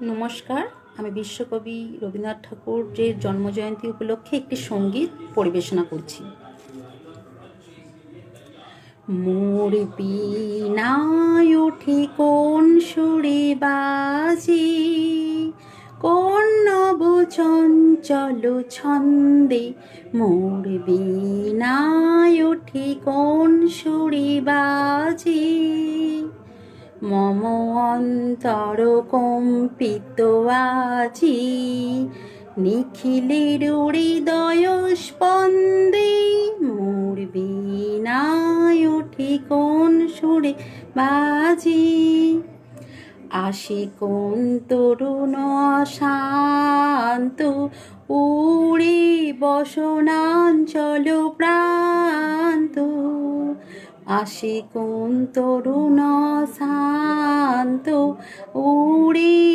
নমস্কার। আমি বিশ্বকবি রবীন্দ্রনাথ ঠাকুরের জন্মজয়ন্তী উপলক্ষে একটি সঙ্গীত পরিবেশনা করছি। মোর বীণায় ওঠে কোন সুরে বাজে, কোন নব চঞ্চল ছন্দে। মোর বীণায় ওঠে কোন সুরে বাজে, মম অন্তর কম্পিত আজি। নিখিলের হৃদয় স্পন্দে, মোর বীণায় ওঠে কোন সুরে বাজে। আসে কোন তরুণ শান্ত, উড়ে বসনাঞ্চল প্রান্ত। আসে কোন তরুণ শান্ত, উড়ে